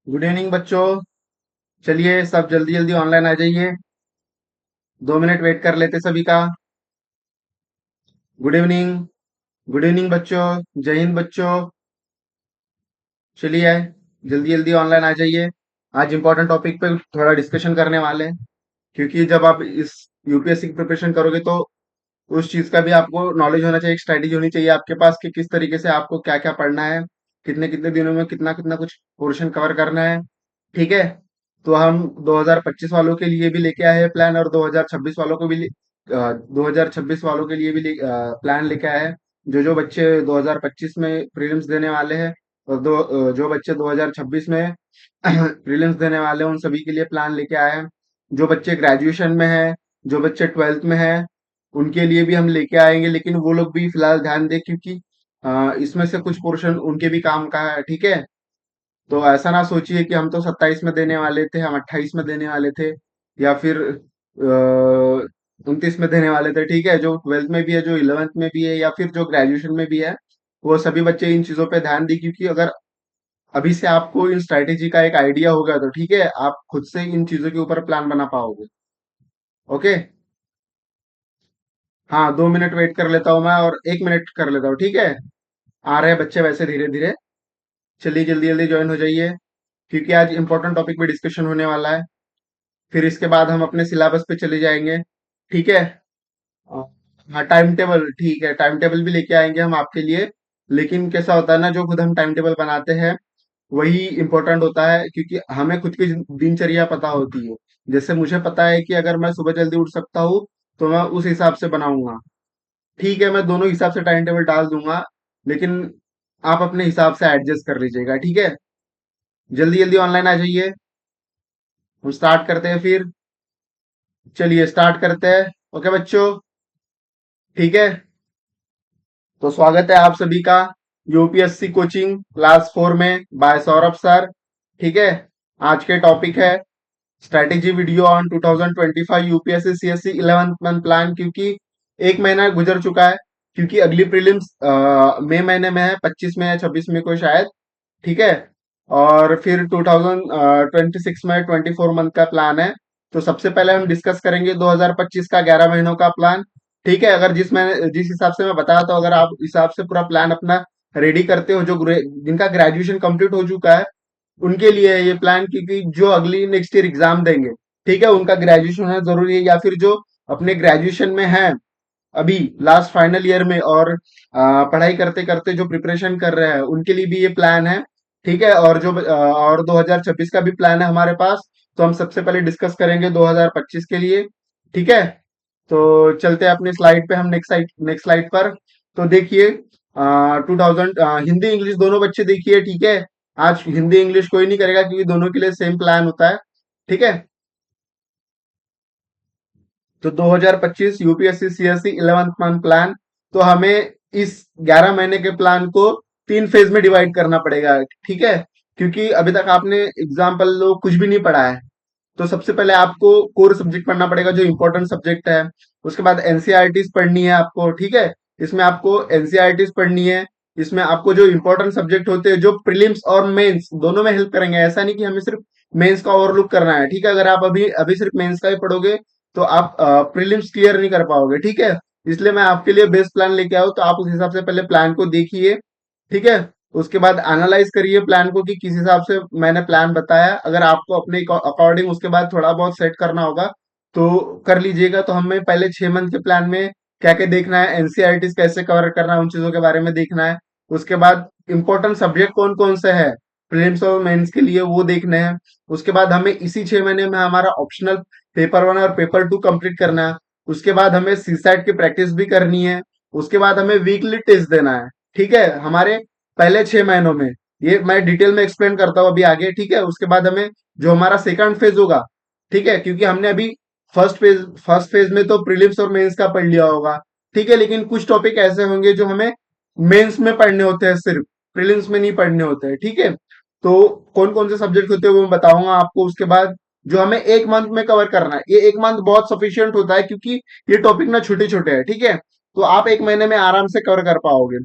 Good evening बच्चों। चलिए सब जल्दी जल्दी ऑनलाइन आ जाइए। 2 मिनट वेट कर लेते सभी का। Good evening. गुड इवनिंग बच्चों। जय हिंद बच्चों। चलिए जल्दी जल्दी ऑनलाइन आ जाइए। आज इम्पोर्टेंट टॉपिक पे थोड़ा डिस्कशन करने वाले हैं, क्योंकि जब आप इस यूपीएससी की प्रिपरेशन करोगे तो उस चीज का भी आपको नॉलेज होना चाहिए, एक स्ट्रेटेजी होनी चाहिए आपके पास कि किस तरीके से आपको क्या क्या पढ़ना है, कितने कितने दिनों में कितना कितना कुछ पोर्शन कवर करना है। ठीक है। तो हम 2025 वालों के लिए भी लेके आए हैं प्लान, और 2026 वालों को भी 2026 वालों के लिए भी प्लान लेके आए हैं। जो बच्चे 2025 में प्रीलिम्स देने वाले हैं, और जो बच्चे 2026 में प्रीलिम्स देने वाले हैं, उन सभी के लिए प्लान लेके आए हैं। जो बच्चे ग्रेजुएशन में हैं, जो बच्चे ट्वेल्थ में हैं, उनके लिए भी हम लेके आएंगे, लेकिन वो लोग भी फिलहाल ध्यान दें, क्योंकि इसमें से कुछ पोर्शन उनके भी काम का है। ठीक है। तो ऐसा ना सोचिए कि हम तो 27 में देने वाले थे, हम 28 में देने वाले थे, या फिर 29 में देने वाले थे। ठीक है। जो ट्वेल्थ में भी है, जो इलेवेंथ में भी है, या फिर जो ग्रेजुएशन में भी है, वो सभी बच्चे इन चीजों पे ध्यान दें, क्योंकि अगर अभी से आपको इन स्ट्रैटेजी का एक आइडिया होगा तो ठीक है, आप खुद से इन चीजों के ऊपर प्लान बना पाओगे। ओके। हाँ, 2 मिनट वेट कर लेता हूँ मैं, और 1 मिनट कर लेता हूँ। ठीक है। आ रहे हैं बच्चे वैसे धीरे धीरे। चलिए जल्दी जल्दी ज्वाइन हो जाइए, क्योंकि आज इंपॉर्टेंट टॉपिक पे डिस्कशन होने वाला है। फिर इसके बाद हम अपने सिलेबस पे चले जाएंगे। ठीक है। अ, हाँ, टाइम टेबल ठीक है, टाइम टेबल भी लेके आएंगे हम आपके लिए। लेकिन कैसा होता है ना, जो खुद हम टाइम टेबल बनाते हैं वही इम्पोर्टेंट होता है, क्योंकि हमें खुद की दिनचर्या पता होती है। जैसे मुझे पता है कि अगर मैं सुबह जल्दी उठ सकता हूँ तो मैं उस हिसाब से बनाऊंगा। ठीक है, मैं दोनों हिसाब से टाइम टेबल डाल दूंगा, लेकिन आप अपने हिसाब से एडजस्ट कर लीजिएगा। ठीक है। जल्दी जल्दी ऑनलाइन आ जाइए। हम स्टार्ट करते हैं फिर। चलिए स्टार्ट करते हैं। ओके बच्चों। ठीक है। तो स्वागत है आप सभी का यूपीएससी कोचिंग क्लास 4 में बाय सौरभ सर। ठीक है। आज के टॉपिक है strategy video on 2025 UPSC CSC 11th month plan, क्योंकि एक महीना गुजर चुका है, क्योंकि अगली प्रीलिम्स मई महीने में है, 25 में या 26 में को शायद। ठीक है। और फिर 2026 में 24 मंथ का प्लान है। तो सबसे पहले हम डिस्कस करेंगे 2025 का 11 महीनों का प्लान। ठीक है। अगर जिस हिसाब से मैं बताया था, अगर आप इस हिसाब से पूरा प्लान अपना रेडी करते हो, जिनका ग्रेजुएशन कंप्लीट हो चुका है उनके लिए है ये प्लान, क्योंकि जो अगली नेक्स्ट ईयर एग्जाम देंगे, ठीक है, उनका ग्रेजुएशन होना जरूरी है, या फिर जो अपने ग्रेजुएशन में है अभी लास्ट फाइनल ईयर में, और पढ़ाई करते करते जो प्रिपरेशन कर रहे हैं उनके लिए भी ये प्लान है। ठीक है। और 2026 का भी प्लान है हमारे पास। तो हम सबसे पहले डिस्कस करेंगे 2025 के लिए। ठीक है। तो चलते हैं अपनी स्लाइड पे, हम नेक्स्ट स्लाइड पर। तो देखिए, 2000 हिंदी इंग्लिश दोनों बच्चे देखिए। ठीक है। आज हिंदी इंग्लिश कोई नहीं करेगा, क्योंकि दोनों के लिए सेम प्लान होता है। ठीक है। तो 2025 UPSC CSC 11th month plan. तो हमें इस 11 महीने के प्लान को 3 फेज में डिवाइड करना पड़ेगा। ठीक है। क्योंकि अभी तक आपने एग्जाम्पल लो कुछ भी नहीं पढ़ा है। तो सबसे पहले आपको कोर सब्जेक्ट पढ़ना पड़ेगा, जो इंपॉर्टेंट सब्जेक्ट है। उसके बाद एनसीईआरटीज पढ़नी है आपको। ठीक है। इसमें आपको एनसीईआरटीज पढ़नी है। इसमें आपको जो इंपॉर्टेंट सब्जेक्ट होते हैं, जो प्रीलिम्स और मेंस दोनों में हेल्प करेंगे। ऐसा नहीं कि हमें सिर्फ मेंस का ओवरलुक करना है। ठीक है। अगर आप अभी अभी सिर्फ मेंस का ही पढ़ोगे तो आप प्रीलिम्स क्लियर नहीं कर पाओगे। ठीक है। इसलिए मैं आपके लिए बेस्ट प्लान लेके आऊँ, तो आप उस हिसाब से पहले प्लान को देखिए। ठीक है। उसके बाद एनालाइज करिए प्लान को कि किस हिसाब से मैंने प्लान बताया। अगर आपको अपने अकॉर्डिंग उसके बाद थोड़ा बहुत सेट करना होगा तो कर लीजिएगा। तो हमें पहले 6 मंथ के प्लान में क्या क्या देखना है, एनसीईआरटी कैसे कवर करना है, उन चीजों के बारे में देखना है। उसके बाद इंपॉर्टेंट सब्जेक्ट कौन कौन से है प्रीलिम्स और मेंस के लिए, वो देखने हैं। उसके बाद हमें इसी 6 महीने में हमारा ऑप्शनल पेपर 1 और पेपर 2 कंप्लीट करना है। उसके बाद हमें सीसैट की प्रैक्टिस भी करनी है। उसके बाद हमें वीकली टेस्ट देना है। ठीक है। हमारे पहले 6 महीनों में, ये मैं डिटेल में एक्सप्लेन करता हूँ अभी आगे। ठीक है। उसके बाद हमें जो हमारा सेकंड फेज होगा, ठीक है, क्योंकि हमने अभी फर्स्ट फेज में तो प्रीलिम्स और मेंस का पढ़ लिया होगा। ठीक है। लेकिन कुछ टॉपिक ऐसे होंगे जो हमें मेंस में पढ़ने होते हैं, सिर्फ प्रीलिम्स में नहीं पढ़ने होते हैं। ठीक है। तो कौन कौन से सब्जेक्ट होते हैं वो मैं बताऊंगा आपको। उसके बाद जो हमें एक मंथ में कवर करना है, ये एक मंथ बहुत सफिशियंट होता है, क्योंकि ये टॉपिक ना छोटे छोटे हैं। ठीक है। तो आप एक महीने में आराम से कवर कर पाओगे।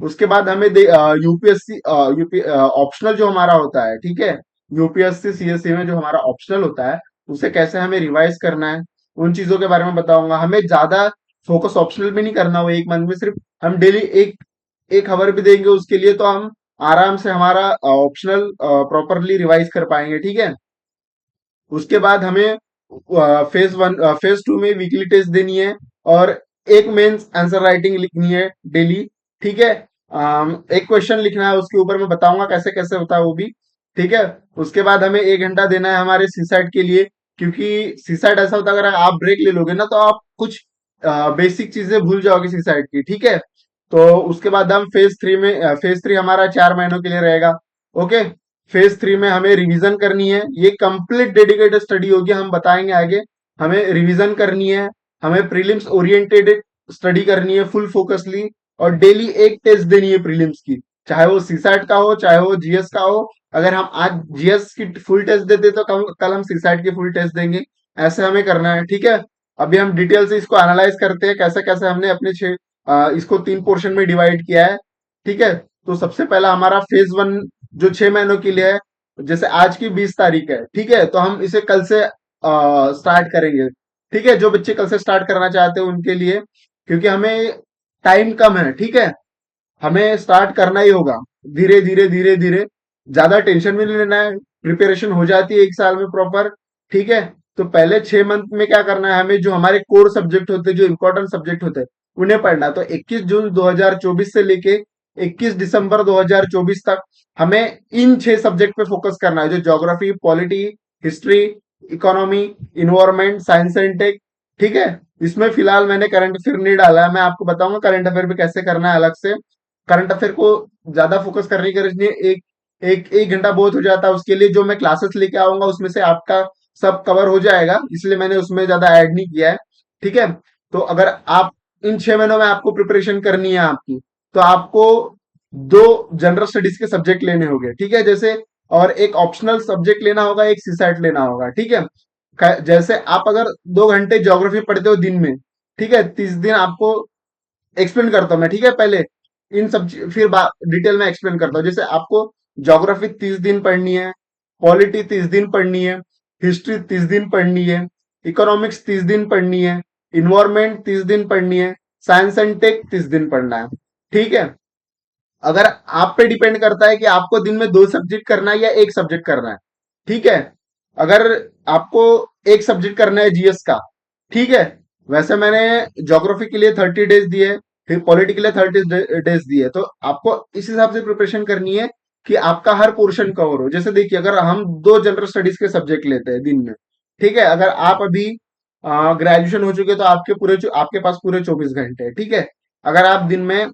उसके बाद हमें यूपीएससी यूपी ऑप्शनल जो हमारा होता है, ठीक है, यूपीएससी सीएससी में जो हमारा ऑप्शनल होता है उसे कैसे हमें रिवाइज करना है, उन चीजों के बारे में बताऊंगा। हमें ज्यादा फोकस ऑप्शनल में नहीं करना, वो एक मंथ में सिर्फ हम डेली एक एक खबर भी देंगे उसके लिए, तो हम आराम से हमारा ऑप्शनल प्रॉपरली रिवाइज कर पाएंगे, ठीक है। उसके बाद हमें फेज 2 में वीकली टेस्ट देनी है, और एक मेंस आंसर राइटिंग लिखनी है डेली, ठीक है। एक क्वेश्चन लिखना है, उसके ऊपर मैं बताऊंगा कैसे कैसे होता है वो भी, ठीक है। उसके बाद हमें 1 घंटा देना है हमारे सीसैट के लिए, क्योंकि सीसैट ऐसा होता है अगर आप ब्रेक ले लोगे ना तो आप कुछ बेसिक चीजें भूल जाओगे सीसैट की, ठीक है। तो उसके बाद हम फेज 3 हमारा 4 महीनों के लिए रहेगा, ओके। फेज 3 में हमें रिवीजन करनी है, ये कंप्लीट डेडिकेटेड स्टडी होगी, हम बताएंगे आगे। हमें रिवीजन करनी है, हमें प्रीलिम्स ओरिएंटेड स्टडी करनी है फुल फोकसली, और डेली एक टेस्ट देनी है प्रीलिम्स की, चाहे वो सीसैट का हो चाहे वो जीएस का हो। अगर हम आज जीएस की फुल टेस्ट देते तो कल हम सीसैट की फुल टेस्ट देंगे, ऐसे हमें करना है, ठीक है। अभी हम डिटेल से इसको एनालाइज करते हैं कैसे कैसे हमने अपने इसको 3 पोर्शन में डिवाइड किया है, ठीक है। तो सबसे पहला हमारा फेज 1 जो 6 महीनों के लिए है, जैसे आज की 20 तारीख है, ठीक है, तो हम इसे कल से स्टार्ट करेंगे, ठीक है। जो बच्चे कल से स्टार्ट करना चाहते हैं उनके लिए, क्योंकि हमें टाइम कम है, ठीक है, हमें स्टार्ट करना ही होगा, धीरे धीरे धीरे धीरे, ज्यादा टेंशन भी नहीं लेना है, प्रिपरेशन हो जाती है 1 साल में प्रॉपर, ठीक है। तो पहले 6 मंथ में क्या करना है, हमें जो हमारे कोर सब्जेक्ट होते हैं, जो इंपॉर्टेंट सब्जेक्ट होते हैं, उन्हें पढ़ना है। तो 21 जून 2024 से लेके 21 दिसंबर 2024 तक हमें इन 6 सब्जेक्ट पे फोकस करना है, जो geography, polity, history, economy, environment, science and tech, ठीक है। इसमें फिलहाल मैंने करंट अफेयर नहीं डाला है, मैं आपको बताऊंगा करंट अफेयर पे कैसे करना है अलग से। करंट अफेयर को ज्यादा फोकस करने की जरूरत नहीं है, एक घंटा बहुत हो जाता है उसके लिए। जो मैं क्लासेस लेके आऊंगा उसमें से आपका सब कवर हो जाएगा, इसलिए मैंने उसमें ज्यादा ऐड नहीं किया है, ठीक है। तो अगर आप इन 6 महीनों में आपको प्रिपरेशन करनी है आपकी, तो आपको 2 जनरल स्टडीज के सब्जेक्ट लेने होंगे, ठीक है, जैसे, और एक ऑप्शनल सब्जेक्ट लेना होगा, एक सीसैट लेना होगा, ठीक है। जैसे आप अगर 2 घंटे ज्योग्राफी पढ़ते हो दिन में, ठीक है, 30 दिन आपको एक्सप्लेन करता हूं मैं, ठीक है। पहले इन सब फिर डिटेल में एक्सप्लेन करता हूँ। जैसे आपको ज्योग्राफी 30 दिन पढ़नी है, पॉलिटी 30 दिन पढ़नी है, हिस्ट्री 30 दिन पढ़नी है, इकोनॉमिक्स 30 दिन पढ़नी है, इन्वायरमेंट 30 दिन पढ़नी है, साइंस एंड टेक 30 दिन पढ़ना है, ठीक है। अगर आप पे डिपेंड करता है कि आपको दिन में 2 सब्जेक्ट करना है या एक सब्जेक्ट करना है, ठीक है। अगर आपको एक सब्जेक्ट करना है जीएस का, ठीक है, वैसे मैंने ज्योग्राफी के लिए 30 डेज दिए, फिर पॉलिटी के लिए 30 डेज दिए, तो आपको इस हिसाब से प्रिपरेशन करनी है कि आपका हर पोर्शन कवर हो। जैसे देखिए, अगर हम 2 जनरल स्टडीज के सब्जेक्ट लेते हैं दिन में, ठीक है, अगर आप अभी ग्रेजुएशन हो चुके तो आपके पास पूरे 24 घंटे हैं, ठीक है। अगर आप दिन में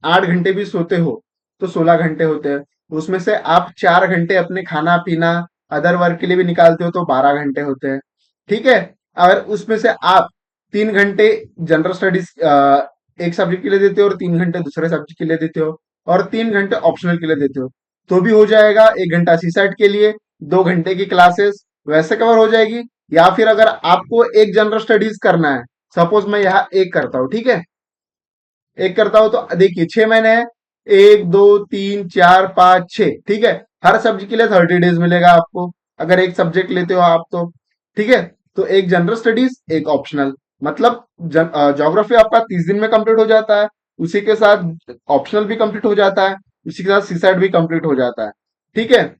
8 घंटे भी सोते हो तो 16 घंटे होते हैं, उसमें से आप 4 घंटे अपने खाना पीना अदर वर्क के लिए भी निकालते हो तो 12 घंटे होते हैं, ठीक है। अगर उसमें से आप 3 घंटे जनरल स्टडीज एक सब्जेक्ट के लिए देते हो और 3 घंटे दूसरे सब्जेक्ट के लिए देते हो, और 3 घंटे ऑप्शनल के लिए देते हो, तो भी हो जाएगा। 1 घंटा सीसैट के लिए, 2 घंटे की क्लासेस वैसे कवर हो जाएगी। या फिर अगर आपको एक जनरल स्टडीज करना है, सपोज मैं यहाँ एक करता हूँ, ठीक है, एक करता हूं तो देखिए 6 महीने हैं, 1 2 3 4 5 6, ठीक है। हर सब्जेक्ट के लिए 30 डेज मिलेगा आपको, अगर एक सब्जेक्ट लेते हो आप तो, ठीक है। तो एक जनरल स्टडीज, एक ऑप्शनल, मतलब ज्योग्राफी आपका 30 दिन में कंप्लीट हो जाता है, उसी के साथ ऑप्शनल भी कंप्लीट हो जाता है, उसी के साथ सीसैट भी कंप्लीट हो जाता है, ठीक है।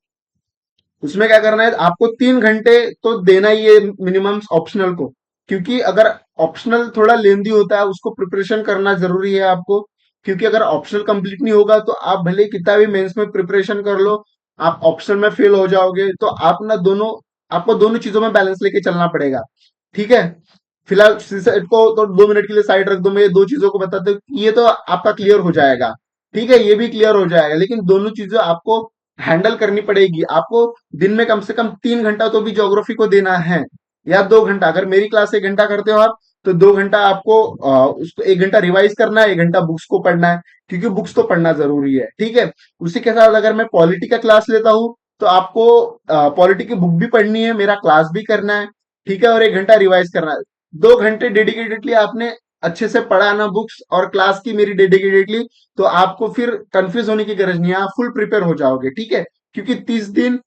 उसमें क्या करना है, आपको 3 घंटे तो देना ही है मिनिमम ऑप्शनल को, क्योंकि अगर ऑप्शनल थोड़ा लेंदी होता है, उसको प्रिपरेशन करना जरूरी है आपको। क्योंकि अगर ऑप्शनल कंप्लीट नहीं होगा तो आप भले कितना भी मेंस में प्रिपरेशन कर लो, आप ऑप्शनल में फेल हो जाओगे। तो आप ना दोनों आपको दोनों चीजों में बैलेंस लेके चलना पड़ेगा, ठीक है। फिलहाल सीसेट को तो 2 मिनट के लिए साइड रख दो, मैं ये दो चीजों को बताते हूँ, ये तो आपका क्लियर हो जाएगा, ठीक है, ये भी क्लियर हो जाएगा, लेकिन दोनों चीजें आपको हैंडल करनी पड़ेगी। आपको दिन में कम से कम 3 घंटा तो भी ज्योग्राफी को देना है, या 2 घंटा। अगर मेरी क्लास 1 घंटा करते हो आप, तो 2 घंटा आपको उसको 1 घंटा रिवाइज करना है, 1 घंटा बुक्स को पढ़ना है, क्योंकि बुक्स तो पढ़ना जरूरी है, ठीक है। उसी के साथ अगर मैं पॉलिटी का क्लास लेता हूँ, तो आपको पॉलिटी की बुक भी पढ़नी है, मेरा क्लास भी करना है, ठीक है, और 1 घंटा रिवाइज करना है। 2 घंटे डेडिकेटेडली आपने अच्छे से पढ़ा ना बुक्स और क्लास की मेरी डेडिकेटेडली, तो आपको फिर कंफ्यूज होने की गरज नहीं है, आप फुल प्रिपेयर हो जाओगे, ठीक है। क्योंकि 30 दिन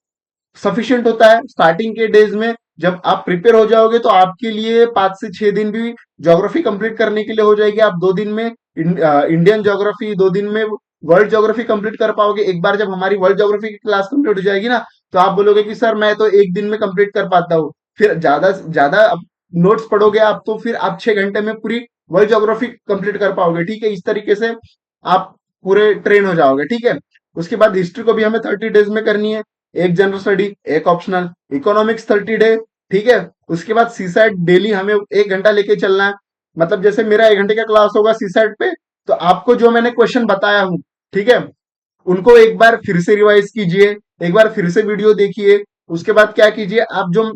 सफिशिएंट होता है स्टार्टिंग के डेज में। जब आप प्रिपेयर हो जाओगे तो आपके लिए 5 से 6 दिन भी ज्योग्राफी कंप्लीट करने के लिए हो जाएगी। आप 2 दिन में इंडियन ज्योग्राफी, 2 दिन में वर्ल्ड ज्योग्राफी कंप्लीट कर पाओगे। एक बार जब हमारी वर्ल्ड ज्योग्राफी की क्लास कंप्लीट हो जाएगी ना, तो आप बोलोगे कि सर मैं तो एक दिन में कंप्लीट कर पाता हूँ। फिर ज्यादा ज्यादा नोट्स पढ़ोगे आप, तो फिर आप 6 घंटे में पूरी वर्ल्ड ज्योग्राफी कंप्लीट कर पाओगे। ठीक है, इस तरीके से आप पूरे ट्रेन हो जाओगे। ठीक है, उसके बाद हिस्ट्री को भी हमें 30 डेज में करनी है। एक जनरल स्टडी, एक ऑप्शनल, इकोनॉमिक्स 30 डे। ठीक है, उसके बाद सीसैट डेली हमें 1 घंटा लेके चलना है। मतलब जैसे मेरा 1 घंटे का क्लास होगा सीसैट पे, तो आपको जो मैंने क्वेश्चन बताया हूं, ठीक है, उनको एक बार फिर से रिवाइज कीजिए, एक बार फिर से वीडियो देखिए। उसके बाद क्या कीजिए, आप जो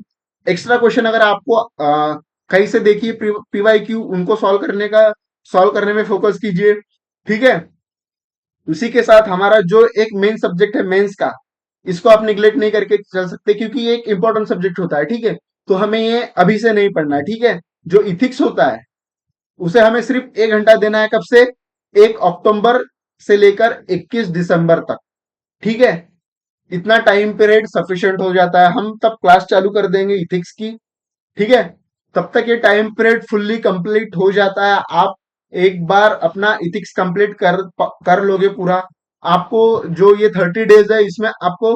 एक्स्ट्रा क्वेश्चन अगर आपको कहीं से देखिए पीवाईक्यू, उनको सॉल्व करने में फोकस कीजिए। ठीक है, उसी के साथ हमारा जो एक मेन सब्जेक्ट है मेंस का, इसको आप निगलेक्ट नहीं करके चल सकते, क्योंकि ये एक इंपॉर्टेंट सब्जेक्ट होता है। ठीक है, तो हमें ये अभी से नहीं पढ़ना है। ठीक है, जो इथिक्स होता है उसे हमें सिर्फ 1 घंटा देना है। कब से? 1 अक्टूबर से लेकर 21 दिसंबर तक। ठीक है, इतना टाइम पीरियड सफिशिएंट हो जाता है। हम तब क्लास चालू कर देंगे इथिक्स की। ठीक है, तब तक ये टाइम पीरियड फुल्ली कंप्लीट हो जाता है। आप एक बार अपना इथिक्स कंप्लीट कर लोगे पूरा, आपको जो ये 30 डेज है इसमें आपको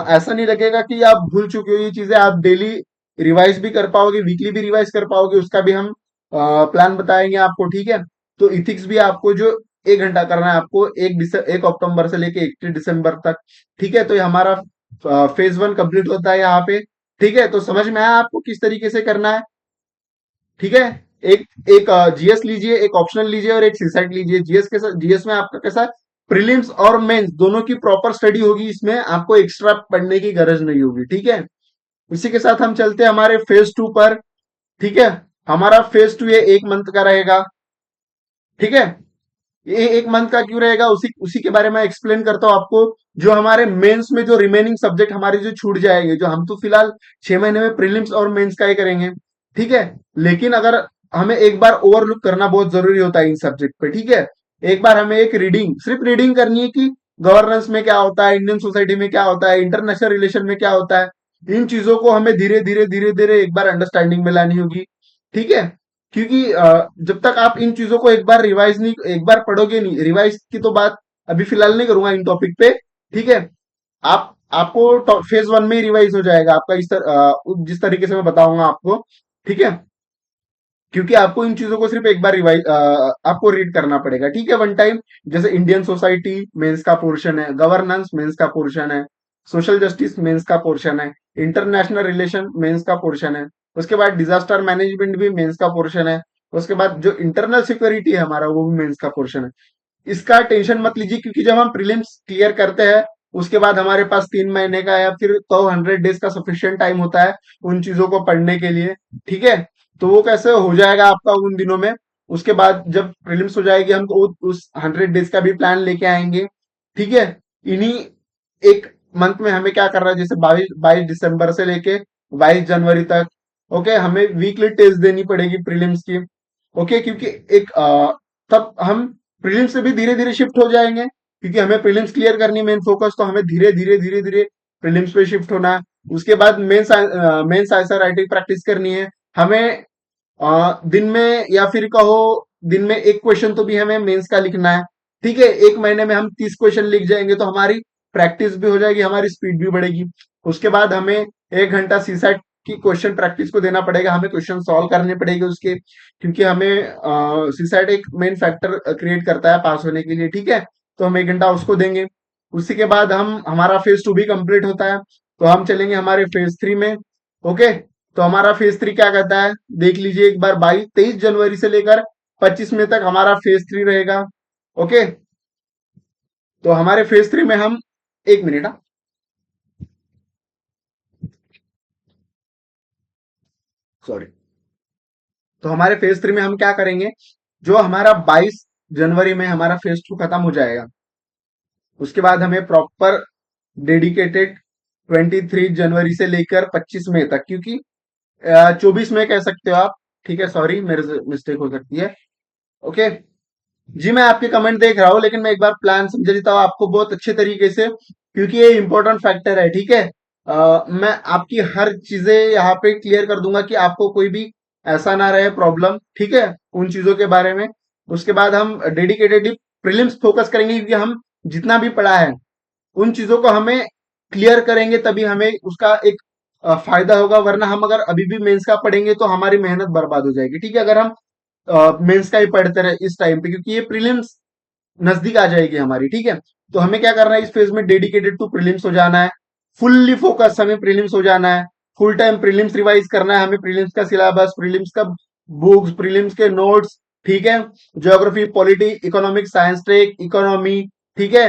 ऐसा नहीं लगेगा कि आप भूल चुके हो ये चीजें। आप डेली रिवाइज भी कर पाओगे, वीकली भी रिवाइज कर पाओगे, उसका भी हम प्लान बताएंगे आपको। ठीक है, तो इथिक्स भी आपको जो 1 घंटा करना है आपको 1 अक्टूबर से लेके 31 दिसंबर तक। ठीक है, तो ये हमारा फेज 1 कंप्लीट होता है यहाँ पे। ठीक है, तो समझ में आया आपको किस तरीके से करना है? ठीक है, एक एक जीएस लीजिए, एक ऑप्शनल लीजिए और एक सीसेट लीजिए। जीएस के साथ, जीएस में आपका कैसा, प्रीलिम्स और मेंस दोनों की प्रॉपर स्टडी होगी, इसमें आपको एक्स्ट्रा पढ़ने की गरज नहीं होगी। ठीक है, इसी के साथ हम चलते हैं हमारे फेज 2 पर। ठीक है, हमारा फेज 2 ये 1 मंथ का रहेगा। ठीक है, ये 1 मंथ का क्यों रहेगा, उसी उसी के बारे में एक्सप्लेन करता हूं आपको। जो हमारे मेंस में जो रिमेनिंग सब्जेक्ट हमारे जो छूट जाएंगे, जो हम तो फिलहाल 6 महीने में प्रीलिम्स और मेंस का ही करेंगे। ठीक है, लेकिन अगर हमें एक बार ओवरलुक करना बहुत जरूरी होता है इन सब्जेक्ट पे। ठीक है, एक बार हमें एक रीडिंग, सिर्फ रीडिंग करनी है कि गवर्नेंस में क्या होता है, इंडियन सोसाइटी में क्या होता है, इंटरनेशनल रिलेशन में क्या होता है। इन चीजों को हमें धीरे धीरे एक बार अंडरस्टैंडिंग में लानी होगी। ठीक है, क्योंकि जब तक आप इन चीजों को एक बार पढ़ोगे नहीं, रिवाइज की तो बात अभी फिलहाल नहीं करूंगा इन टॉपिक पे। ठीक है, आप आपको फेज 1 में ही रिवाइज हो जाएगा आपका, जिस तरीके से मैं बताऊंगा आपको। ठीक है, क्योंकि आपको इन चीजों को सिर्फ एक बार रिवाइज आपको रीड करना पड़ेगा। ठीक है, 1 टाइम। जैसे इंडियन सोसाइटी मेंस का पोर्शन है, गवर्नेंस मेंस का पोर्शन है, सोशल जस्टिस मेंस का पोर्शन है, इंटरनेशनल रिलेशन मेंस का पोर्शन है, उसके बाद डिजास्टर मैनेजमेंट भी मेंस का पोर्शन है, उसके बाद जो इंटरनल सिक्योरिटी है हमारा, वो भी मेंस का पोर्शन है। इसका टेंशन मत लीजिए, क्योंकि जब हम प्रीलिम्स क्लियर करते हैं उसके बाद हमारे पास 3 महीने का या फिर तो 100 डेज का सफिशियंट टाइम होता है उन चीजों को पढ़ने के लिए। ठीक है, तो वो कैसे हो जाएगा आपका उन दिनों में। उसके बाद जब प्रीलिम्स हो जाएगी, हम तो उस 100 डेज का भी प्लान लेके आएंगे। ठीक है, इन्हीं 1 मंथ में हमें क्या करना है, जैसे 22 22 दिसंबर से लेके 22 जनवरी तक। ओके, हमें वीकली टेस्ट देनी पड़ेगी प्रीलिम्स की। ओके, क्योंकि तब हम प्रीलिम्स से भी धीरे धीरे शिफ्ट हो जाएंगे, क्योंकि हमें प्रीलिम्स क्लियर करनी है मेन फोकस, तो हमें धीरे धीरे प्रीलिम्स पे शिफ्ट होना है। उसके बाद मेंस आंसर राइटिंग प्रैक्टिस करनी है हमें। दिन में या फिर कहो दिन में एक क्वेश्चन तो भी हमें मेंस का लिखना है। ठीक है, 1 महीने में हम 30 क्वेश्चन लिख जाएंगे, तो हमारी प्रैक्टिस भी हो जाएगी, हमारी स्पीड भी बढ़ेगी। उसके बाद हमें 1 घंटा सीसेट की क्वेश्चन प्रैक्टिस को देना पड़ेगा, हमें क्वेश्चन सॉल्व करने पड़ेंगे उसके, क्योंकि हमें सीसेट एक मेन फैक्टर क्रिएट करता है पास होने के लिए। ठीक है, तो हम 1 घंटा उसको देंगे। उसी के बाद हम हमारा फेज 2 भी कंप्लीट होता है, तो हम चलेंगे हमारे फेज 3 में। ओके, तो हमारा फेज 3 क्या कहता है, देख लीजिए एक बार। 23 जनवरी से लेकर 25 मई तक हमारा फेज 3 रहेगा। ओके, तो हमारे फेज 3 में हम, 1 मिनट, सॉरी। तो हमारे फेज 3 में हम क्या करेंगे, जो हमारा 22 जनवरी में हमारा फेज 2 खत्म हो जाएगा, उसके बाद हमें प्रॉपर डेडिकेटेड 23 जनवरी से लेकर 25 मई तक, क्योंकि 24 मई कह सकते हो आप। ठीक है, सॉरी मेरे से मिस्टेक हो सकती है। ओके जी, मैं आपके कमेंट देख रहा हूँ, लेकिन मैं एक बार प्लान समझा देता हूँ आपको बहुत अच्छे तरीके से, क्योंकि ये इंपॉर्टेंट फैक्टर है। ठीक है, मैं आपकी हर चीजें यहाँ पे क्लियर कर दूंगा कि आपको कोई भी ऐसा ना रहे प्रॉब्लम, ठीक है, उन चीजों के बारे में। उसके बाद हम डेडिकेटेडली प्रीलिम्स फोकस करेंगे, क्योंकि हम जितना भी पढ़ा है उन चीजों को हमें क्लियर करेंगे, तभी हमें उसका एक फायदा होगा। वरना हम अगर अभी भी मेंस का पढ़ेंगे तो हमारी मेहनत बर्बाद हो जाएगी, ठीक है, अगर हम मेंस का ही पढ़ते रहे इस टाइम पे, क्योंकि ये प्रीलिम्स नजदीक आ जाएगी हमारी, ठीक है। तो हमें क्या करना है, इस फेज में डेडिकेटेड टू प्रीलिम्स हो जाना है, फुल्ली फोकस हमें प्रीलिम्स हो जाना है, फुल टाइम प्रीलिम्स रिवाइज करना है हमें, प्रीलिम्स का सिलेबस, प्रीलिम्स का बुक्स, प्रीलिम्स के नोट्स, ठीक है, geography, polity, economics, science tech, economy, ठीक है,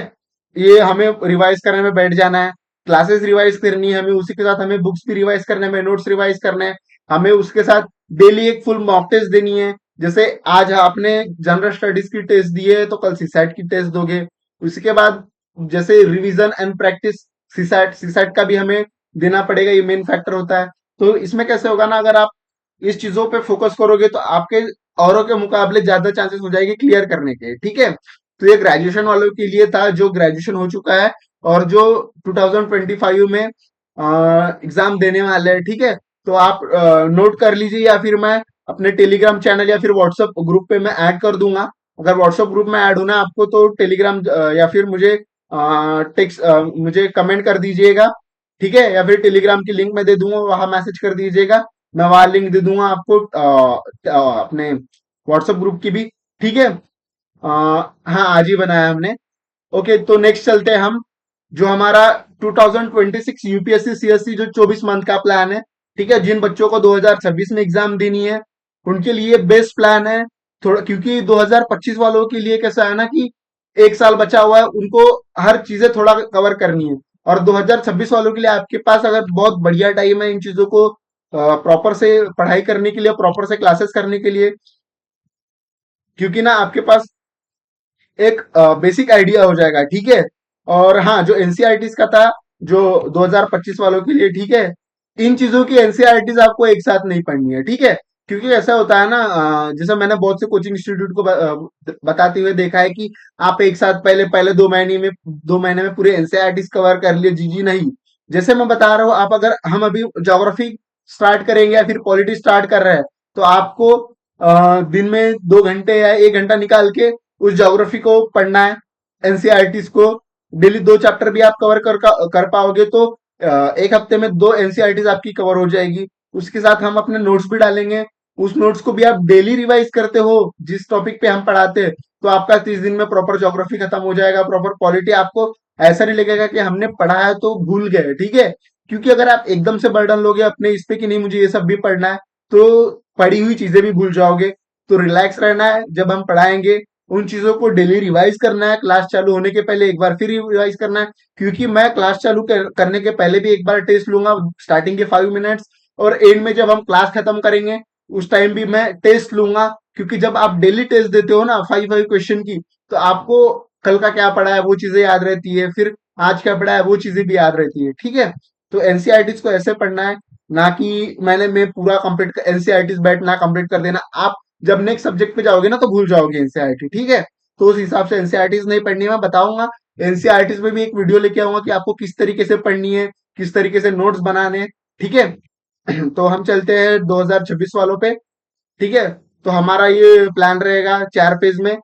ये हमें रिवाइज करने में बैठ जाना है। क्लासेस रिवाइज करनी है हमें, उसी के साथ हमें बुक्स भी रिवाइज करने में, नोट्स रिवाइज करने हैं हमें, उसके साथ डेली एक फुल मॉक टेस्ट देनी है। जैसे आज आपने जनरल स्टडीज की टेस्ट दी है, तो कल सीसैट की टेस्ट दोगे। उसके बाद जैसे revision and practice, CSAT CSAT का भी हमें देना पड़ेगा, ये मेन फैक्टर होता है। तो इसमें कैसे होगा ना, अगर आप इस चीजों पे फोकस करोगे तो आपके औरों के मुकाबले ज्यादा चांसेस हो जाएंगे क्लियर करने के, ठीक है। तो ये ग्रेजुएशन वालों के लिए था जो ग्रेजुएशन हो चुका है और जो 2025 में एग्जाम देने वाले हैं, ठीक है। तो आप नोट कर लीजिए, या फिर मैं अपने टेलीग्राम चैनल या फिर व्हाट्सएप ग्रुप पे मैं ऐड कर दूंगा। अगर व्हाट्सएप ग्रुप में ऐड होना है आपको तो टेलीग्राम या फिर मुझे टेक्स्ट मुझे कमेंट कर दीजिएगा, ठीक है, या फिर टेलीग्राम की लिंक मैं दे दूंगा, वहां मैसेज कर दीजिएगा, मैं वहां लिंक दे दूंगा आपको अपने व्हाट्सएप ग्रुप की भी, ठीक है। हाँ, आज ही बनाया हमने। ओके, तो नेक्स्ट चलते हैं हम, जो हमारा 2026 यूपीएससी सीएससी जो 24 मंथ का प्लान है, ठीक है, जिन बच्चों को 2026 में एग्जाम देनी है उनके लिए बेस्ट प्लान है। थोड़ा क्योंकि 2025 वालों के लिए कैसा है ना कि एक साल बचा हुआ है, उनको हर चीजें थोड़ा कवर करनी है। और 2026 वालों के लिए आपके पास अगर बहुत बढ़िया टाइम है इन चीजों को प्रॉपर से पढ़ाई करने के लिए, प्रॉपर से क्लासेस करने के लिए, क्योंकि ना आपके पास एक बेसिक आइडिया हो जाएगा, ठीक है। और हाँ, जो एनसीईआरटीज का था जो 2025 वालों के लिए, ठीक है, इन चीजों की एनसीईआरटीज आपको एक साथ नहीं पढ़नी है, ठीक है। क्योंकि ऐसा होता है ना, जैसे मैंने बहुत से कोचिंग इंस्टीट्यूट को बताते हुए देखा है कि आप एक साथ पहले पहले 2 महीने में पूरे एनसीईआरटीज कवर कर लिए, जी जी नहीं। जैसे मैं बता रहा हूँ, आप अगर हम अभी ज्योग्राफी स्टार्ट करेंगे या फिर पॉलिटी स्टार्ट कर रहे हैं, तो आपको दिन में 2 घंटे या 1 घंटा निकाल के उस ज्योग्राफी को पढ़ना है, एनसीईआरटीज को डेली 2 चैप्टर भी आप कवर कर पाओगे तो एक हफ्ते में 2 एनसीईआरटीज आपकी कवर हो जाएगी। उसके साथ हम अपने नोट्स भी डालेंगे, उस नोट्स को भी आप डेली रिवाइज करते हो जिस टॉपिक पे हम पढ़ाते हैं, तो आपका 30 दिन में प्रॉपर ज्योग्राफी खत्म हो जाएगा, प्रॉपर पॉलिटी आपको ऐसा नहीं लगेगा कि हमने पढ़ा है तो भूल गए, ठीक है। क्योंकि अगर आप एकदम से बर्डन लोगे अपने इस पे कि नहीं मुझे ये सब भी पढ़ना है, तो पढ़ी हुई चीजें भी भूल जाओगे। तो रिलैक्स रहना है जब हम पढ़ाएंगे, उन चीजों को डेली रिवाइज करना है, क्लास चालू होने के पहले एक बार फिर रिवाइज करना है। क्योंकि मैं क्लास चालू करने के पहले भी एक बार टेस्ट लूंगा, स्टार्टिंग के 5 मिनट्स, और एंड में जब हम क्लास खत्म करेंगे उस टाइम भी मैं टेस्ट लूंगा। क्योंकि जब आप डेली टेस्ट देते हो ना 5 5 क्वेश्चन की, तो आपको कल का क्या पढ़ा है वो चीजें याद रहती है, फिर आज क्या पढ़ा है वो चीजें भी याद रहती है, ठीक है। तो एनसीईआरटीज को ऐसे पढ़ना है, ना कि मैं पूरा कंप्लीट एनसीईआरटीज बैठना कंप्लीट कर देना। आप जब नेक्स्ट सब्जेक्ट पे जाओगे ना तो भूल जाओगे एनसीईआरटी, ठीक है। तो उस हिसाब से एनसीईआरटीज नहीं पढ़नी, मैं बताऊंगा। एनसीईआरटीज में भी एक वीडियो लेके आऊंगा कि आपको किस तरीके से पढ़नी है, किस तरीके से नोट्स बनाने हैं, ठीक है। तो हम चलते हैं 2026 वालों पे, ठीक है। तो हमारा ये प्लान रहेगा 4 फेज में।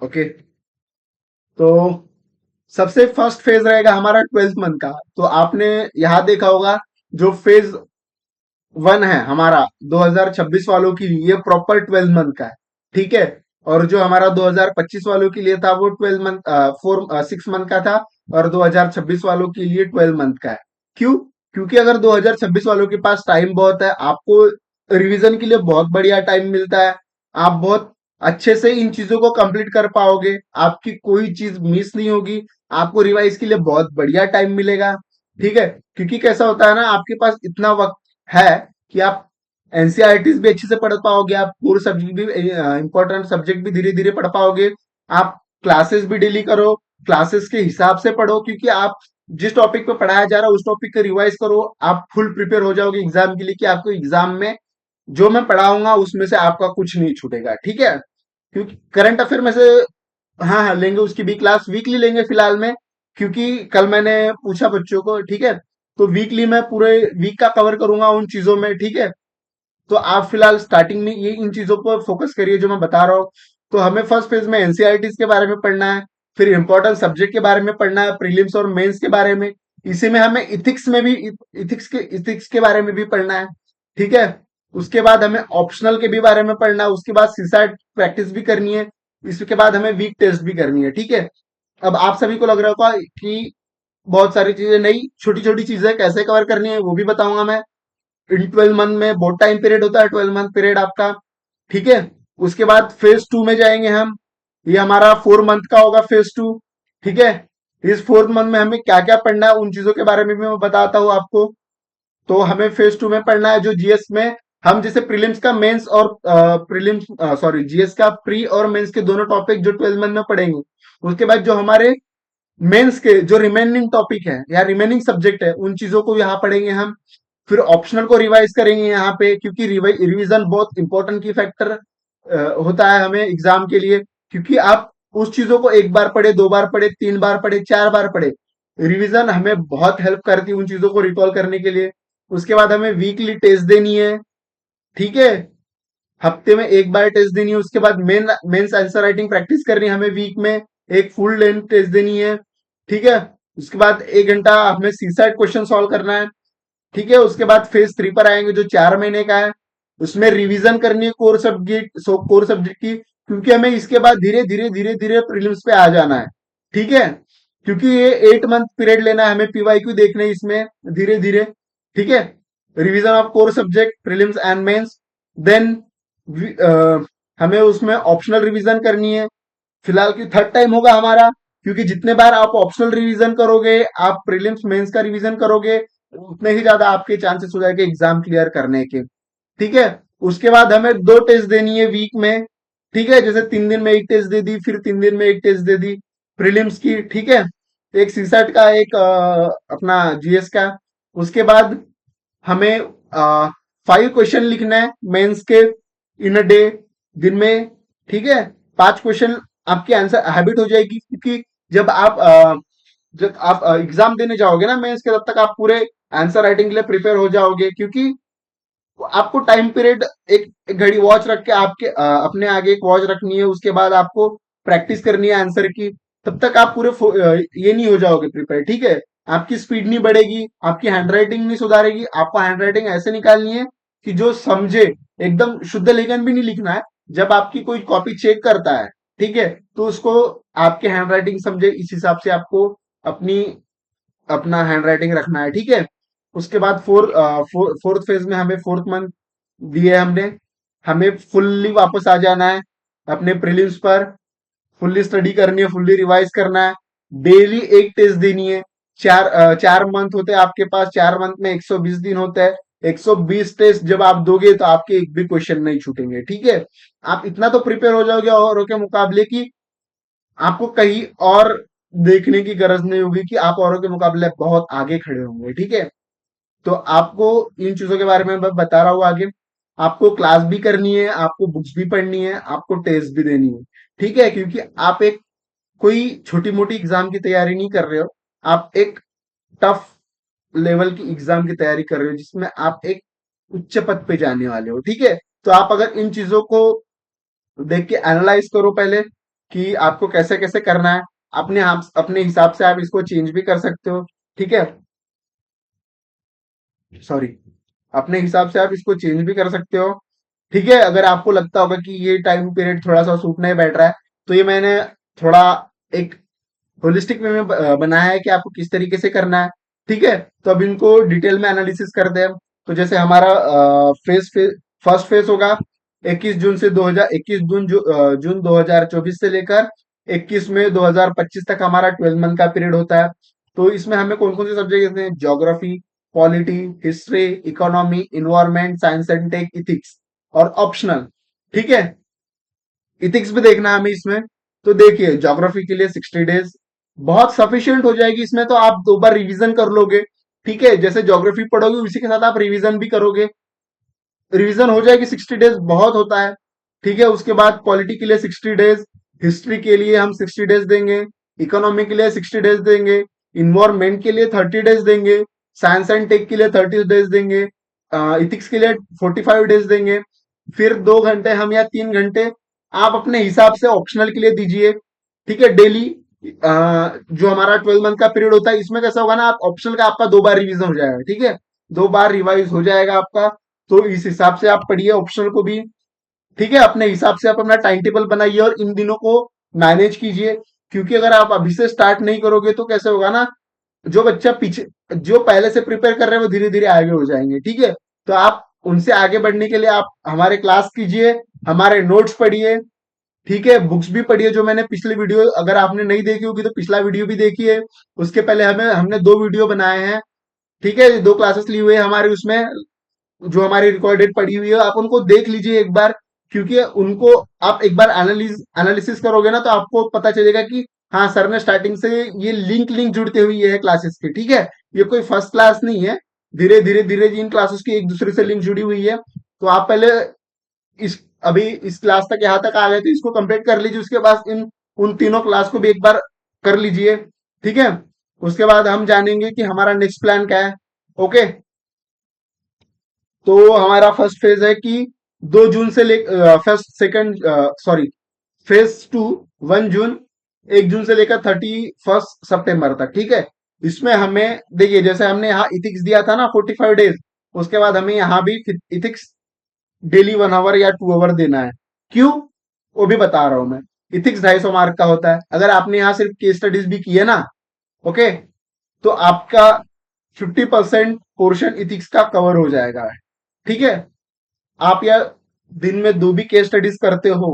ओके, तो सबसे फर्स्ट फेज रहेगा हमारा 12th मंथ का। तो आपने यहाँ देखा होगा, जो फेज 1 है हमारा 2026 वालों के लिए प्रॉपर 12 मंथ का है, ठीक है। और जो हमारा 2025 वालों के लिए था वो 6 मंथ का था, और 2026 वालों के लिए 12 मंथ का है। क्यों? क्योंकि अगर 2026 वालों के पास टाइम बहुत है, आपको रिवीजन के लिए बहुत बढ़िया टाइम मिलता है, आप बहुत अच्छे से इन चीजों को कंप्लीट कर पाओगे, आपकी कोई चीज मिस नहीं होगी, आपको रिवाइज के लिए बहुत बढ़िया टाइम मिलेगा, ठीक है। क्योंकि कैसा होता है ना, आपके पास इतना वक्त है कि आप एनसीईआरटीज भी अच्छे से पढ़ पाओगे, आप पूरे सब्जेक्ट भी इंपॉर्टेंट सब्जेक्ट भी धीरे धीरे पढ़ पाओगे। आप क्लासेस भी डेली करो, क्लासेस के हिसाब से पढ़ो, क्योंकि आप जिस टॉपिक पे पढ़ाया जा रहा है उस टॉपिक को रिवाइज करो, आप फुल प्रिपेयर हो जाओगे एग्जाम के लिए, कि आपको एग्जाम में जो मैं पढ़ाऊंगा उसमें से आपका कुछ नहीं छूटेगा, ठीक है। क्योंकि करंट अफेयर में से, हाँ हाँ लेंगे, उसकी भी क्लास वीकली लेंगे फिलहाल में, क्योंकि कल मैंने पूछा बच्चों को, ठीक है। तो वीकली मैं पूरे वीक का कवर करूंगा उन चीजों में, ठीक है। तो आप फिलहाल स्टार्टिंग में ये इन चीजों पर फोकस करिए जो मैं बता रहा हूँ। तो हमें फर्स्ट फेज में एनसीईआरटी के बारे में पढ़ना है, फिर इंपॉर्टेंट सब्जेक्ट के बारे में पढ़ना है, प्रीलिम्स और मेंस के बारे में। इसी में हमें इथिक्स में भी, इथिक्स के बारे में भी पढ़ना है, ठीक है। उसके बाद हमें ऑप्शनल के भी बारे में पढ़ना है, उसके बाद सीसैट प्रैक्टिस भी करनी है, इसके बाद हमें वीक टेस्ट भी करनी है, ठीक है। अब आप सभी को लग रहा होगा कि बहुत सारी चीजें, नई छोटी छोटी चीजें कैसे कवर करनी है वो भी बताऊंगा मैं। इन 12 मंथ में बहुत टाइम पीरियड होता है, 12 मंथ पीरियड आपका, ठीक है। उसके बाद फेज 2 में जाएंगे हम, ये हमारा 4 मंथ का होगा फेज 2, ठीक है। इस 4th मंथ में हमें क्या क्या पढ़ना है उन चीजों के बारे में भी मैं बताता हूँ आपको। तो हमें फेज 2 में पढ़ना है जो जीएस में, हम जैसे प्रीलिम्स का मेंस और प्रीलिम्स सॉरी जीएस का प्री और मेंस के दोनों टॉपिक जो 12 मंथ में पढ़ेंगे। उसके बाद जो हमारे मेंस के जो रिमेनिंग टॉपिक है या रिमेनिंग सब्जेक्ट है उन चीजों को यहाँ पढ़ेंगे हम। फिर ऑप्शनल को रिवाइज करेंगे यहाँ पे, क्योंकि रिवीजन बहुत इंपॉर्टेंट की फैक्टर होता है हमें एग्जाम के लिए। क्योंकि आप उस चीजों को एक बार पढ़े, 2 बार पढ़े, 3 बार पढ़े, 4 बार पढ़े, रिवीजन हमें बहुत हेल्प करती है उन चीजों को रिकॉल करने के लिए। उसके बाद हमें वीकली टेस्ट देनी है, ठीक है। हफ्ते में एक बार टेस्ट देनी है। उसके बाद मेंस आंसर राइटिंग प्रैक्टिस करनी है हमें वीक में, एक फुल लेंथ टेस्ट देनी है, ठीक है। उसके बाद 1 घंटा हमें सीसैट क्वेश्चन सॉल्व करना है, ठीक है। उसके बाद फेज 3 पर आएंगे जो 4 महीने का है। उसमें रिवीजन करनी है कोर सब्जेक्ट की, क्योंकि हमें इसके बाद धीरे धीरे धीरे धीरे प्रीलिम्स पे आ जाना है, ठीक है। क्योंकि ये 8 मंथ पीरियड लेना है हमें, पीवाईक्यू देखने हैं इसमें धीरे धीरे, ठीक है। Revision of core subject prelims and mains. Then हमें उसमें ऑप्शनल रिवीजन करनी है। फिलहाल की थर्ड टाइम होगा हमारा, क्योंकि जितने बार आप ऑप्शनल रिवीजन करोगे, आप प्रीलिम्स मेंस का रिवीजन करोगे, उतने ही ज्यादा आपके चांसेस हो जाएंगे एग्जाम क्लियर करने के, ठीक है। उसके बाद हमें 2 टेस्ट देनी है वीक में, ठीक है। जैसे 3 दिन में एक टेस्ट दे दी, फिर 3 दिन में एक टेस्ट दे दी प्रीलिम्स की, ठीक है। एक सीसैट का, एक अपना जीएस का। उसके बाद हमें 5 क्वेश्चन लिखना है मेंस के इन अ डे, दिन में, ठीक है। 5 क्वेश्चन आपकी आंसर हैबिट हो जाएगी, क्योंकि जब आप एग्जाम देने जाओगे ना मेंस के, तब तक आप पूरे आंसर राइटिंग के लिए प्रिपेयर हो जाओगे। क्योंकि आपको टाइम पीरियड, एक घड़ी वॉच रख के आपके अपने आगे एक वॉच रखनी है, उसके बाद आपको प्रैक्टिस करनी है आंसर की। तब तक आप पूरे ये नहीं हो जाओगे प्रिपेयर, ठीक है। आपकी स्पीड नहीं बढ़ेगी, आपकी हैंडराइटिंग नहीं सुधारेगी। आपको हैंडराइटिंग ऐसे निकालनी है कि जो समझे, एकदम शुद्ध लेखन भी नहीं लिखना है। जब आपकी कोई कॉपी चेक करता है, ठीक है, तो उसको आपके हैंडराइटिंग समझे, इस हिसाब से आपको अपनी अपना हैंडराइटिंग रखना है, ठीक है। उसके बाद फोर्थ फेज में हमें 4th मंथ दिए हमने, हमें फुल्ली वापस आ जाना है अपने प्रीलिम्स पर, फुल्ली स्टडी करनी है, फुल्ली रिवाइज करना है। डेली एक टेस्ट देनी है। 4 मंथ होते हैं आपके पास, 4 मंथ में 120 दिन होता है। 120 टेस्ट जब आप दोगे तो आपके एक भी क्वेश्चन नहीं छूटेंगे, ठीक है। आप इतना तो प्रिपेयर हो जाओगे औरों के मुकाबले की आपको कहीं और देखने की गरज नहीं होगी, कि आप औरों के मुकाबले बहुत आगे खड़े होंगे, ठीक है। तो आपको इन चीजों के बारे में मैं बता रहा हूँ आगे। आपको क्लास भी करनी है, आपको बुक्स भी पढ़नी है, आपको टेस्ट भी देनी है, ठीक है। क्योंकि आप एक कोई छोटी मोटी एग्जाम की तैयारी नहीं कर रहे हो, आप एक टफ लेवल की एग्जाम की तैयारी कर रहे हो, जिसमें आप एक उच्च पद पे जाने वाले हो, ठीक है। तो आप अगर इन चीजों को देख के एनालाइज करो पहले, कि आपको कैसे कैसे करना है, अपने हिसाब से आप इसको चेंज भी कर सकते हो, ठीक है। सॉरी, अपने हिसाब से आप इसको चेंज भी कर सकते हो, ठीक है। अगर आपको लगता होगा कि ये टाइम पीरियड थोड़ा सा सूट नहीं बैठ रहा है, तो ये मैंने थोड़ा एक होलिस्टिक वे में बनाया है कि आपको किस तरीके से करना है, ठीक है। तो अब इनको डिटेल में एनालिसिस करते हैं। तो जैसे हमारा फर्स्ट फेज होगा 21 जून से 2024 से लेकर 21 मई 2025 तक हमारा 12 मंथ का पीरियड होता है। तो इसमें हमें कौन कौन से सब्जेक्ट देते हैं? Geography, polity, history, economy, environment, science and tech, ethics और ऑप्शनल, ठीक है। इथिक्स भी देखना है हमें इसमें। तो देखिए, ज्योग्राफी के लिए 60 डेज बहुत सफिशियंट हो जाएगी। इसमें तो आप 2 बार रिवीजन कर लोगे, ठीक है। जैसे ज्योग्राफी पढ़ोगे उसी के साथ आप रिवीजन भी करोगे, रिवीजन हो जाएगी। 60 डेज बहुत होता है। ठीक है, उसके बाद पॉलिटी के लिए 60 डेज, हिस्ट्री के लिए हम 60 डेज देंगे, इकोनॉमी के लिए 60 डेज देंगे, इन्वायरमेंट के लिए 30 डेज देंगे, साइंस एंड टेक के लिए 30 डेज देंगे, इथिक्स के लिए 45 डेज देंगे। फिर 2 घंटे हम या 3 घंटे आप अपने हिसाब से ऑप्शनल के लिए दीजिए। ठीक है, डेली जो हमारा 12 मंथ का पीरियड होता है, इसमें कैसा होगा ना, आप ऑप्शनल का आपका 2 बार रिवीजन हो जाएगा। ठीक है, 2 बार रिवाइज हो जाएगा आपका। तो इस हिसाब से आप पढ़िए ऑप्शनल को भी। ठीक है, अपने हिसाब से आप अपना टाइम टेबल बनाइए और इन दिनों को मैनेज कीजिए। क्योंकि अगर आप अभी से स्टार्ट नहीं करोगे तो कैसे होगा ना, जो बच्चा पीछे, जो पहले से प्रिपेयर कर रहे हैं वो धीरे धीरे आगे हो जाएंगे। ठीक है, तो आप उनसे आगे बढ़ने के लिए आप हमारे क्लास कीजिए, हमारे नोट्स पढ़िए। ठीक है, बुक्स भी पढ़िए। जो मैंने पिछली वीडियो अगर आपने नहीं देखी होगी तो पिछला वीडियो भी देखिए। उसके पहले हमें हमने 2 वीडियो बनाए हैं। ठीक है, 2 क्लासेस ली हुई है हमारी, उसमें जो हमारी रिकॉर्डेड पड़ी हुई है आप उनको देख लीजिए एक बार। क्योंकि उनको आप एक बार एनालिसिस करोगे ना तो आपको पता चलेगा कि हाँ, सर ने स्टार्टिंग से ये लिंक लिंक जुड़ते हुई है क्लासेस की। ठीक है, ये कोई फर्स्ट क्लास नहीं है, धीरे धीरे धीरे इन क्लासेस की एक दूसरे से लिंक जुड़ी हुई है। तो आप पहले इस अभी इस क्लास तक यहाँ तक आ गए तो इसको कंप्लीट कर लीजिए। उसके बाद इन उन तीनों क्लास को भी एक बार कर लीजिए। ठीक है, उसके बाद हम जानेंगे कि हमारा नेक्स्ट प्लान क्या है। ओके, तो हमारा फर्स्ट फेज है कि 2 जून से ले फर्स्ट सेकंड सॉरी फेज 2 1 जून, 1 जून से लेकर 31 सितंबर तक। ठीक है, इसमें हमें देखिए जैसे हमने यहाँ इथिक्स दिया था ना 45 डेज, उसके बाद हमें यहाँ भी इथिक्स डेली 1 आवर या 2 आवर देना है। क्यों, वो भी बता रहा हूं मैं। इथिक्स 250 मार्क का होता है। अगर आपने यहाँ सिर्फ केस स्टडीज भी की है ना, ओके, तो आपका 50% पोर्शन इथिक्स का कवर हो जाएगा। ठीक है, आप या दिन में 2 भी केस स्टडीज करते हो।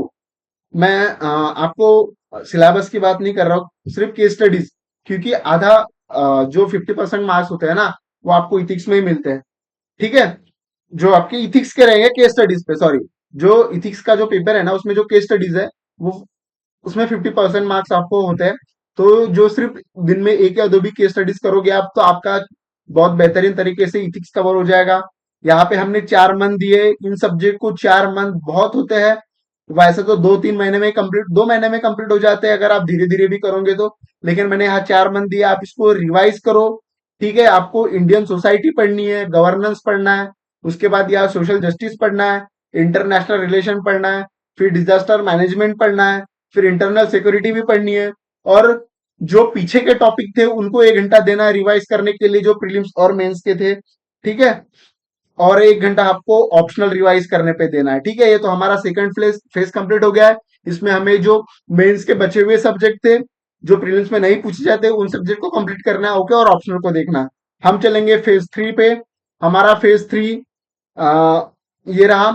मैं आपको सिलेबस की बात नहीं कर रहा हूँ, सिर्फ केस स्टडीज। क्योंकि आधा जो 50% मार्क्स होते हैं ना वो आपको इथिक्स में ही मिलते हैं। ठीक है, जो आपके इथिक्स के रहेंगे केस स्टडीज पे, सॉरी, जो इथिक्स का जो पेपर है ना उसमें जो केस स्टडीज है वो उसमें 50% मार्क्स आपको होते हैं। तो जो सिर्फ दिन में 1 या 2 भी केस स्टडीज करोगे आप तो आपका बहुत बेहतरीन तरीके से इथिक्स कवर हो जाएगा। यहाँ पे हमने 4 मंथ दिए, इन सब्जेक्ट को 4 मंथ बहुत होते हैं। वैसे तो 2-3 महीने में कंप्लीट, 2 महीने में कंप्लीट हो जाते हैं अगर आप धीरे धीरे भी करोगे तो। लेकिन मैंने यहाँ 4 मंथ दिया, आप इसको रिवाइज करो। ठीक है, आपको इंडियन सोसाइटी पढ़नी है, गवर्नेंस पढ़ना है, उसके बाद यहाँ सोशल जस्टिस पढ़ना है, इंटरनेशनल रिलेशन पढ़ना है, फिर डिजास्टर मैनेजमेंट पढ़ना है, फिर इंटरनल सिक्योरिटी भी पढ़नी है। और जो पीछे के टॉपिक थे उनको 1 घंटा देना है रिवाइज करने के लिए, जो प्रीलिम्स और मेंस के थे। ठीक है, और 1 घंटा आपको ऑप्शनल रिवाइज करने पे देना है। ठीक है, ये तो हमारा सेकंड फेज कंप्लीट हो गया है। इसमें हमें जो मेंस के बचे हुए सब्जेक्ट थे जो प्रीलिम्स में नहीं पूछे जाते उन सब्जेक्ट को कंप्लीट करना है। ओके, और ऑप्शनल को देखना है। हम चलेंगे फेज 3 पे। हमारा फेज 3 ये रहा,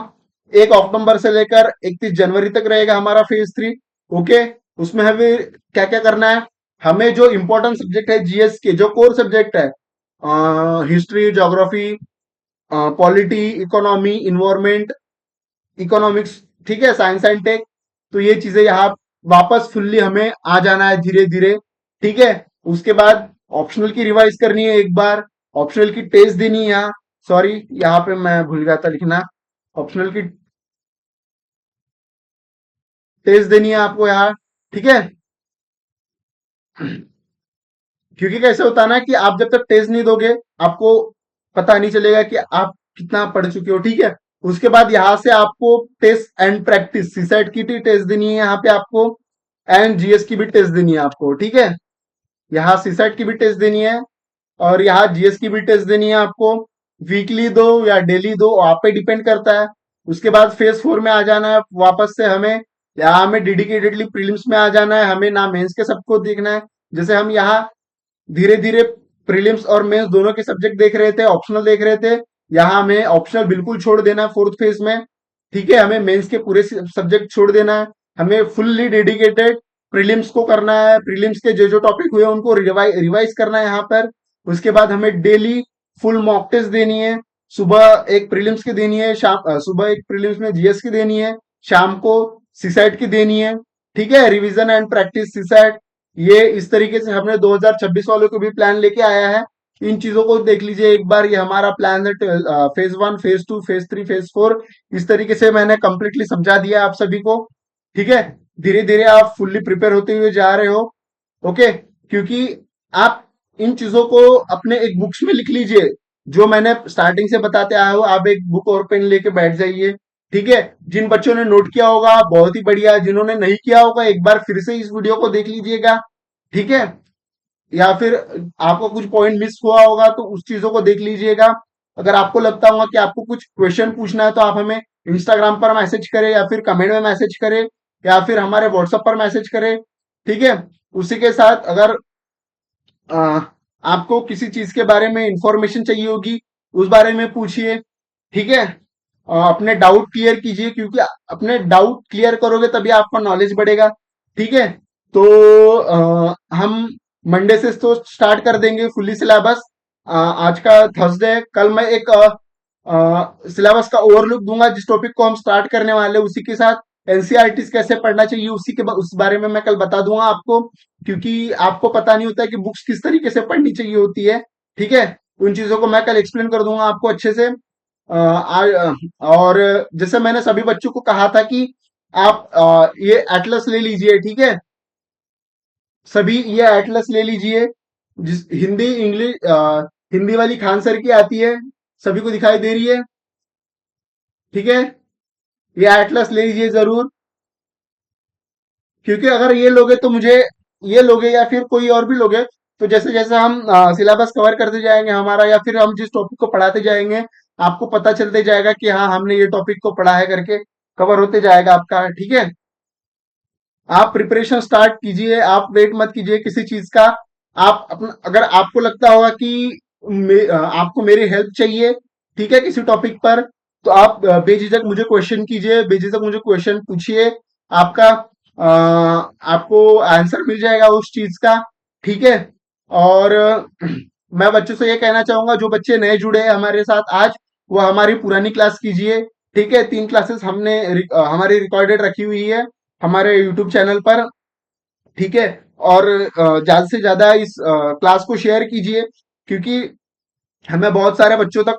1 अक्टूबर से लेकर 31 जनवरी तक रहेगा हमारा फेज 3। ओके, उसमें हमें क्या क्या करना है, हमें जो इंपॉर्टेंट सब्जेक्ट है जीएस के, जो कोर सब्जेक्ट है, history, geography, polity, economy, environment, economics, ठीक है, साइंस एंड टेक, तो ये चीजें यहाँ वापस फुल्ली हमें आ जाना है धीरे धीरे। ठीक है, उसके बाद ऑप्शनल की रिवाइज करनी है एक बार, ऑप्शनल की टेस्ट देनी है यहाँ। सॉरी, यहाँ पे मैं भूल गया था लिखना, ऑप्शनल की टेस्ट देनी है आपको यहाँ। ठीक है, क्योंकि कैसे होता है ना कि आप जब तक टेस्ट नहीं दोगे आपको पता नहीं चलेगा कि आप कितना पढ़ चुके हो। ठीक है, उसके बाद यहाँ से आपको टेस्ट एंड प्रैक्टिस, सीसेट की भी टेस्ट देनी है यहाँ पे आपको, एंड जीएस की भी टेस्ट देनी है आपको। ठीक है, यहाँ सीसेट की भी टेस्ट देनी है और यहाँ जीएस की भी टेस्ट देनी है आपको। वीकली दो या डेली दो, आप पे डिपेंड करता है। उसके बाद फेज 4 में आ जाना है वापस से हमें, यहाँ हमें डेडिकेटेडली प्रीलिम्स में आ जाना है। हमें ना मेंस के सबको देखना है, जैसे हम यहाँ धीरे धीरे प्रीलिम्स और मेंस दोनों के सब्जेक्ट देख रहे थे, ऑप्शनल देख रहे थे। यहाँ हमें ऑप्शनल बिल्कुल छोड़ देना है फोर्थ फेज में। ठीक है, हमें मेंस के पूरे सब्जेक्ट छोड़ देना है, हमें फुल्ली डेडिकेटेड प्रीलिम्स को करना है। प्रीलिम्स के जो जो टॉपिक हुए उनको रिवाइज करना है यहाँ पर। उसके बाद हमें डेली फुल मॉक टेस्ट देनी है। सुबह एक प्रीलिम्स की देनी है, शाम सुबह एक प्रीलिम्स में जीएस की देनी है, शाम को सीसैट की देनी है। ठीक है, रिवीजन एंड प्रैक्टिस सीसैट। ये इस तरीके से हमने 2026 वालों को भी प्लान लेके आया है। इन चीजों को देख लीजिए एक बार। ये हमारा प्लान है फेज 1, फेज 2, फेज 3, फेज 4। इस तरीके से मैंने कंप्लीटली समझा दिया आप सभी को। ठीक है, धीरे धीरे आप फुल्ली प्रिपेयर होते हुए जा रहे हो। ओके, क्योंकि आप इन चीजों को अपने एक बुक्स में लिख लीजिए। जो मैंने स्टार्टिंग से बताते आया हूँ, आप एक बुक और पेन लेके बैठ जाइए। ठीक है, जिन बच्चों ने नोट किया होगा बहुत ही बढ़िया, जिन्होंने नहीं किया होगा एक बार फिर से इस वीडियो को देख लीजिएगा। ठीक है, या फिर आपको कुछ पॉइंट मिस हुआ होगा तो उस चीजों को देख लीजिएगा। अगर आपको लगता होगा कि आपको कुछ क्वेश्चन पूछना है तो आप हमें इंस्टाग्राम पर मैसेज करें, या फिर कमेंट में मैसेज करें, या फिर हमारे व्हाट्सएप पर मैसेज करें। ठीक है, उसी के साथ अगर आ, आपको किसी चीज के बारे में इंफॉर्मेशन चाहिए होगी, उस बारे में पूछिए। ठीक है, अपने डाउट क्लियर कीजिए, क्योंकि अपने डाउट क्लियर करोगे तभी आपका नॉलेज बढ़ेगा। ठीक है, तो हम मंडे से तो स्टार्ट कर देंगे फुल्ली सिलेबस। आज का थर्सडे है, कल मैं एक सिलेबस का ओवरलुक दूंगा जिस टॉपिक को हम स्टार्ट करने वाले हैं, उसी के साथ एनसीईआरटी कैसे पढ़ना चाहिए उस बारे में मैं कल बता दूंगा आपको। क्योंकि आपको पता नहीं होता है कि बुक्स किस तरीके से पढ़नी चाहिए होती है। ठीक है, उन चीजों को मैं कल एक्सप्लेन कर दूंगा आपको अच्छे से। और जैसे मैंने सभी बच्चों को कहा था कि आप ये एटलस ले लीजिए। ठीक है, सभी ये एटलस ले लीजिए। जिस हिंदी इंग्लिश हिंदी वाली खान सर की आती है, सभी को दिखाई दे रही है। ठीक है, ये एटलस ले लीजिए जरूर। क्योंकि अगर ये लोगे तो मुझे, ये लोगे या फिर कोई और भी लोगे, तो जैसे जैसे हम सिलेबस कवर करते जाएंगे हमारा, या फिर हम जिस टॉपिक को पढ़ाते जाएंगे, आपको पता चलते जाएगा कि हाँ हमने ये टॉपिक को पढ़ा है करके, कवर होते जाएगा आपका। ठीक है, आप प्रिपरेशन स्टार्ट कीजिए, आप वेट मत कीजिए किसी चीज का। आप अपना, अगर आपको लगता होगा कि आपको मेरी हेल्प चाहिए, ठीक है, किसी टॉपिक पर, तो आप बेझिझक मुझे क्वेश्चन कीजिए, बेझिझक मुझे क्वेश्चन पूछिए। आपका आपको आंसर मिल जाएगा उस चीज का। ठीक है, और मैं बच्चों से ये कहना चाहूंगा, जो बच्चे नए जुड़े हैं हमारे साथ आज, वो हमारी पुरानी क्लास कीजिए। ठीक है, 3 क्लासेस हमने हमारी रिकॉर्डेड रखी हुई है हमारे यूट्यूब चैनल पर। ठीक है, और ज्यादा से ज्यादा इस क्लास को शेयर कीजिए, क्योंकि हमें बहुत सारे बच्चों तक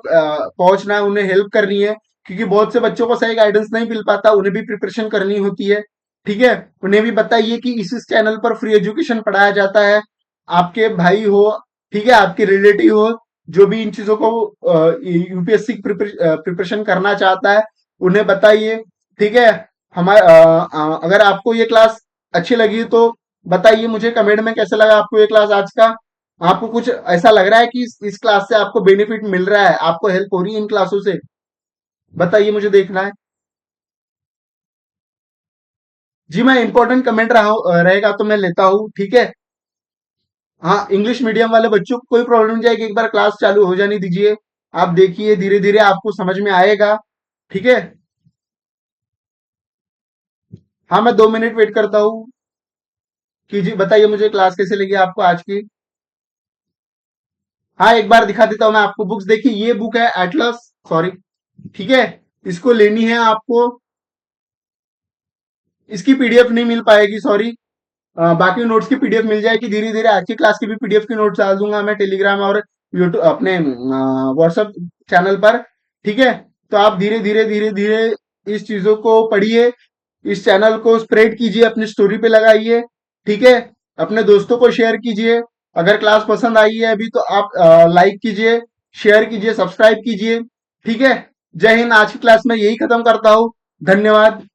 पहुंचना है, उन्हें हेल्प करनी है। क्योंकि बहुत से बच्चों को सही गाइडेंस नहीं मिल पाता, उन्हें भी प्रिपरेशन करनी होती है। ठीक है, उन्हें भी बताइए कि इस चैनल पर फ्री एजुकेशन पढ़ाया जाता है। आपके भाई हो, ठीक है, आपके रिलेटिव हो, जो भी इन चीजों को यूपीएससी प्रिपरेशन करना चाहता है, उन्हें बताइए। ठीक है, हमारे अगर आपको ये क्लास अच्छी लगी तो बताइए मुझे कमेंट में कैसे लगा आपको ये क्लास आज का। आपको कुछ ऐसा लग रहा है कि इस क्लास से आपको बेनिफिट मिल रहा है, आपको हेल्प हो रही है इन क्लासों से? बताइए, मुझे देखना है। जी, मैं इंपॉर्टेंट कमेंट रहेगा तो मैं लेता हूँ। ठीक है, हाँ, इंग्लिश मीडियम वाले बच्चों को कोई प्रॉब्लम नहीं जाएगी, एक बार क्लास चालू हो जाने दीजिए। आप देखिए धीरे धीरे आपको समझ में आएगा। ठीक है, हाँ, मैं 2 मिनट वेट करता हूँ। कीजिए, बताइए मुझे क्लास कैसे लगी आपको आज की। हाँ, एक बार दिखा देता हूँ मैं आपको बुक्स। देखिए, ये बुक है एटलस, सॉरी। ठीक है, इसको लेनी है आपको। इसकी पीडीएफ नहीं मिल पाएगी, सॉरी। बाकी नोट्स की पीडीएफ मिल जाएगी धीरे धीरे। आज की क्लास की भी पीडीएफ की नोट्स डाल दूंगा मैं टेलीग्राम और यूट्यूब अपने व्हाट्सएप चैनल पर। ठीक है, तो आप धीरे धीरे धीरे धीरे इस चीजों को पढ़िए, इस चैनल को स्प्रेड कीजिए, अपनी स्टोरी पे लगाइए। ठीक है, अपने दोस्तों को शेयर कीजिए। अगर क्लास पसंद आई है अभी तो आप लाइक कीजिए, शेयर कीजिए, सब्सक्राइब कीजिए। ठीक है, जय हिंद। आज की क्लास में यही खत्म करता हूँ। धन्यवाद।